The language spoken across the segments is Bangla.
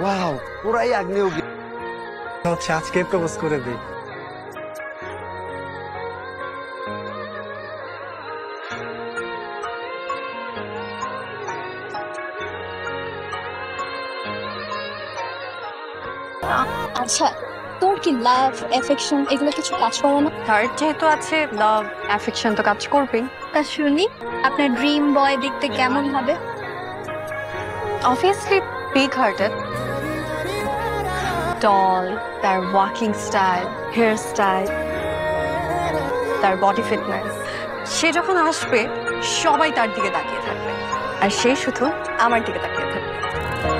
ওয়াও, পুরাই আগ্নেয়গিরি। হচ্ছে আজকে প্রপোজ করে দেই। আচ্ছা, তোর কি লাভ অ্যাফেকশন এগুলো কিছু কাজ করে না? তার যেহেতু আছে লাভ অ্যাফেকশন তো কাজ করবেই। তা শুনি আপনার ড্রিম বয় দেখতে কেমন হবে? অবভিয়াসলি বিগ হার্টেড, টল, তার ওয়াকিং স্টাইল, হেয়ার স্টাইল, তার বডি ফিটনেস। সে যখন আসবে সবাই তার দিকে তাকিয়ে থাকবে, আর সে শুধু আমার দিকে তাকিয়ে থাকবে।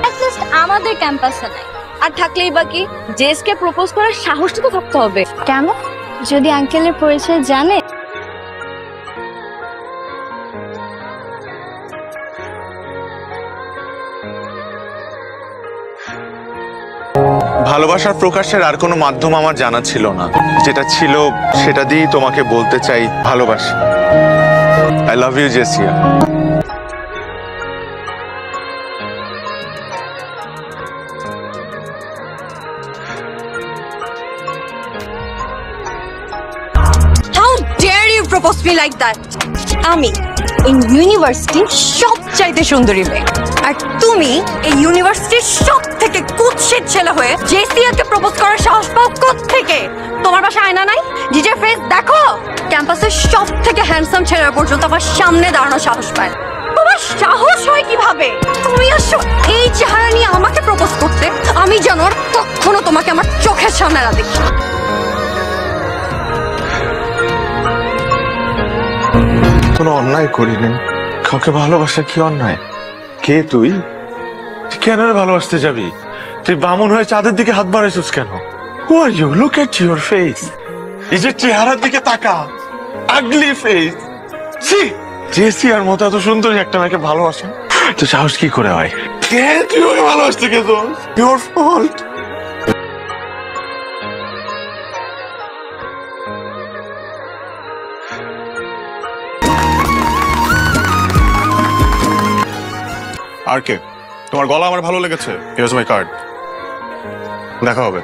অ্যাটলিস্ট আমাদের ক্যাম্পাসে নাই, আর থাকলেই বাকি জেসকে প্রপোজ করার সাহসটা তো থাকতে হবে। কেন? যদি আঙ্কেলের পরিচয় জানে। ভালোবাসার প্রকাশের আর কোনো মাধ্যম আমার জানা ছিল না, যেটা ছিল সেটা দিয়েই তোমাকে বলতে চাই ভালোবাসি। আই লাভ ইউ জেসিয়া। How dare you propose me like that? আমি এই ইউনিভার্সিটির সবচাইতে সুন্দরী মেয়ে, আর তুমি এই ইউনিভার্সিটির সব থেকে কুৎসিত ছেলে হয়ে জেসিয়াকে প্রপোজ করার সাহস পাও কোত্থেকে? তোমার বাসায় আয়না নাই? নিজের ফেস দেখো। ক্যাম্পাসের সব থেকে হ্যান্ডসাম ছেলেরা পর্যন্ত আমার সামনে দাঁড়ানোর সাহস পায়। তোমার সাহস হয় কিভাবে? তুমি আসো এই চেহারা নিয়ে আমাকে প্রপোজ করতে? আমি যেন আর কখনো তোমাকে আমার চোখের সামনে না দেখি। কোনো অন্যায় করিনি। কাউকে ভালোবাসা কি অন্যায়? কে তুই? কেন ভালোবাসতে যাবি? তুই বামুন হয়ে চাঁদের দিকে হাত বাড়াইছিস কেন? Who are you? Look at your face. এই যে চেহারার দিকে তাকা, আগলি ফেস। ছি, জেসিয়ার মতো এত সুন্দর একটা মেয়েকে ভালোবাসা তো সাহস কি করে হয়? কে তুই ওকে ভালোবাসতে গেছ? Your fault. আর কে? তোমার গলা আমার ভালো লেগেছে। হিয়ার্স মাই কার্ড। দেখা হবে।